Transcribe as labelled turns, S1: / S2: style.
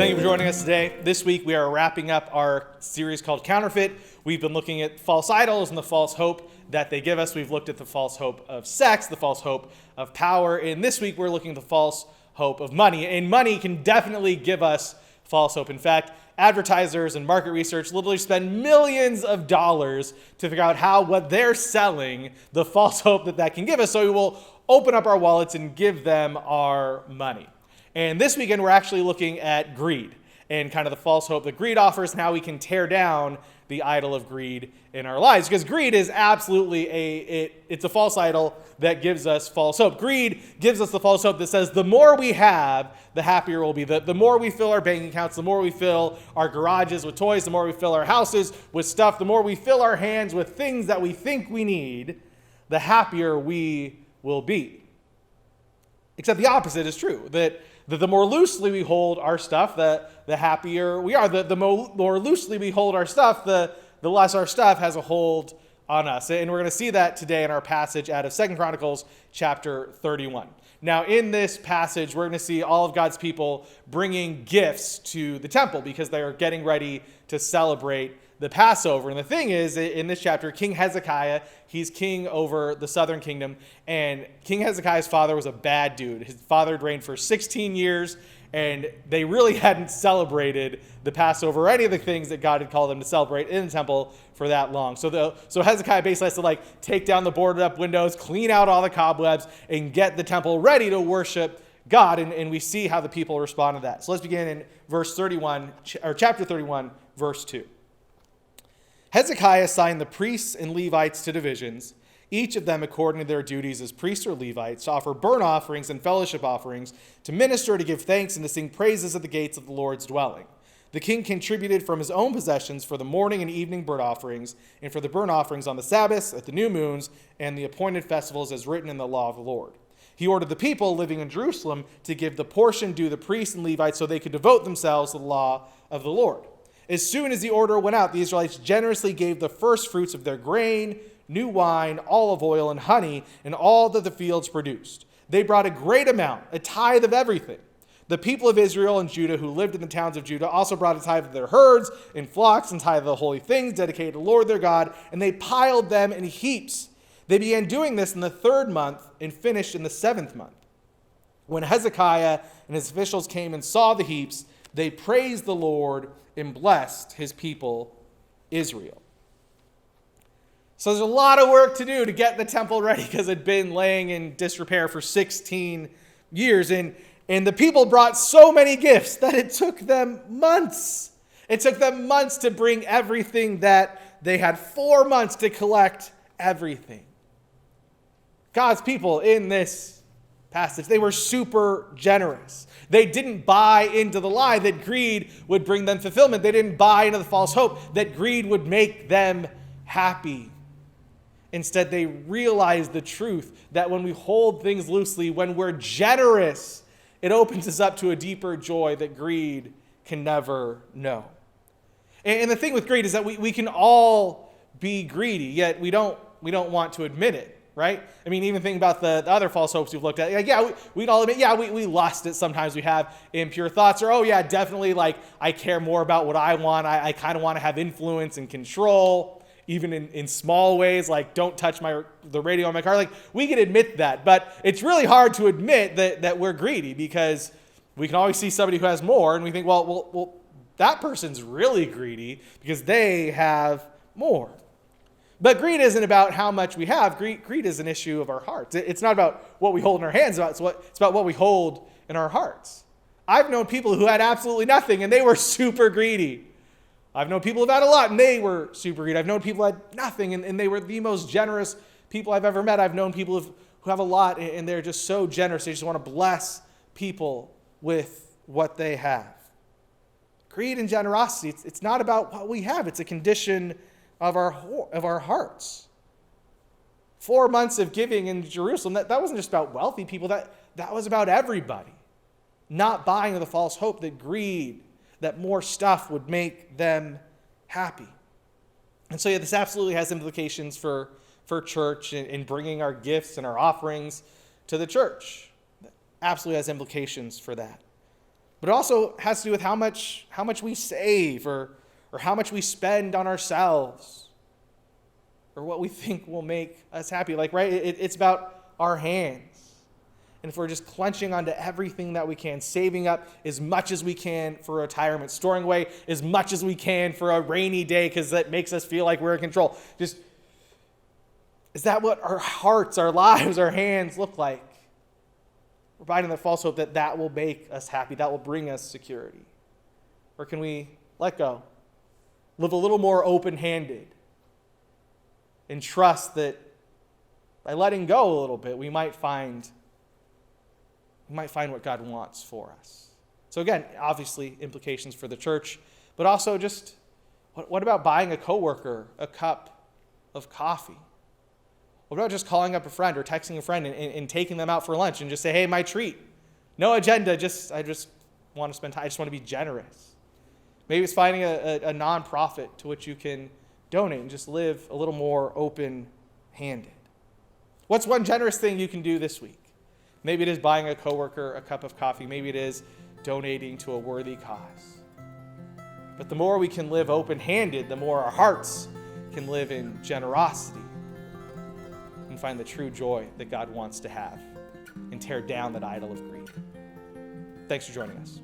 S1: Thank you for joining us today. This week we are wrapping up our series called Counterfeit. We've been looking at false idols and the false hope that they give us. We've looked at the false hope of sex, the false hope of power, and this week we're looking at the false hope of money. And money can definitely give us false hope. In fact, advertisers and market research literally spend millions of dollars to figure out what they're selling, the false hope that can give us, so we will open up our wallets and give them our money. And this weekend, we're actually looking at greed and kind of the false hope that greed offers and how we can tear down the idol of greed in our lives. Because greed is absolutely it's a false idol that gives us false hope. Greed gives us the false hope that says the more we have, the happier we'll be. The more we fill our bank accounts, the more we fill our garages with toys, the more we fill our houses with stuff, the more we fill our hands with things that we think we need, the happier we will be. Except the opposite is true, that the more loosely we hold our stuff, the happier we are. The more loosely we hold our stuff, the less our stuff has a hold on us. And we're going to see that today in our passage out of 2 Chronicles chapter 31. Now, in this passage, we're going to see all of God's people bringing gifts to the temple because they are getting ready to celebrate the Passover. And the thing is, in this chapter, King Hezekiah, he's king over the southern kingdom, and King Hezekiah's father was a bad dude. His father had reigned for 16 years, and they really hadn't celebrated the Passover or any of the things that God had called them to celebrate in the temple for that long. So Hezekiah basically has to take down the boarded up windows, clean out all the cobwebs, and get the temple ready to worship God. And we see how the people respond to that. So let's begin in chapter 31, verse 2. Hezekiah assigned the priests and Levites to divisions, each of them according to their duties as priests or Levites, to offer burnt offerings and fellowship offerings, to minister, to give thanks, and to sing praises at the gates of the Lord's dwelling. The king contributed from his own possessions for the morning and evening burnt offerings, and for the burnt offerings on the Sabbaths, at the new moons, and the appointed festivals as written in the law of the Lord. He ordered the people living in Jerusalem to give the portion due the priests and Levites so they could devote themselves to the law of the Lord. As soon as the order went out, the Israelites generously gave the first fruits of their grain, new wine, olive oil, and honey, and all that the fields produced. They brought a great amount, a tithe of everything. The people of Israel and Judah who lived in the towns of Judah also brought a tithe of their herds and flocks and tithe of the holy things dedicated to the Lord their God, and they piled them in heaps. They began doing this in the 3rd month and finished in the 7th month. When Hezekiah and his officials came and saw the heaps, they praised the Lord and blessed his people, Israel. So there's a lot of work to do to get the temple ready because it had been laying in disrepair for 16 years. And the people brought so many gifts that it took them months. It took them months to bring everything that they had, 4 months to collect everything. God's people in this passage, they were super generous. They didn't buy into the lie that greed would bring them fulfillment. They didn't buy into the false hope that greed would make them happy. Instead, they realized the truth that when we hold things loosely, when we're generous, it opens us up to a deeper joy that greed can never know. And the thing with greed is that we can all be greedy, yet we don't want to admit it. Right? I mean, even thinking about the other false hopes we've looked at. We'd all admit, we lust it sometimes. We have impure thoughts. Or, definitely, I care more about what I want. I kind of want to have influence and control, even in small ways, like don't touch the radio on my car. We can admit that. But it's really hard to admit that we're greedy because we can always see somebody who has more, and we think, well, that person's really greedy because they have more. But greed isn't about how much we have. Greed is an issue of our hearts. It's not about what we hold in our hands. It's about what we hold in our hearts. I've known people who had absolutely nothing, and they were super greedy. I've known people who had a lot, and they were super greedy. I've known people who had nothing, and they were the most generous people I've ever met. I've known people who have a lot, and they're just so generous. They just want to bless people with what they have. Greed and generosity, it's not about what we have. It's a condition of our hearts. 4 months of giving in Jerusalem, that wasn't just about wealthy people, that was about everybody. Not buying into the false hope that greed, that more stuff would make them happy. And so this absolutely has implications for church in bringing our gifts and our offerings to the church. It absolutely has implications for that. But it also has to do with how much we save or how much we spend on ourselves or what we think will make us happy. Like, right? It's about our hands. And if we're just clenching onto everything that we can, saving up as much as we can for retirement, storing away as much as we can for a rainy day because that makes us feel like we're in control. Just, is that what our hearts, our lives, our hands look like? Providing the false hope that will make us happy, that will bring us security. Or can we let go? Live a little more open-handed and trust that by letting go a little bit, we might find what God wants for us. So again, obviously implications for the church, but also just what about buying a coworker a cup of coffee? What about just calling up a friend or texting a friend and taking them out for lunch and just say, hey, my treat. No agenda, I just want to spend time. I just want to be generous. Maybe it's finding a nonprofit to which you can donate and just live a little more open-handed. What's one generous thing you can do this week? Maybe it is buying a coworker a cup of coffee. Maybe it is donating to a worthy cause. But the more we can live open-handed, the more our hearts can live in generosity and find the true joy that God wants to have and tear down that idol of greed. Thanks for joining us.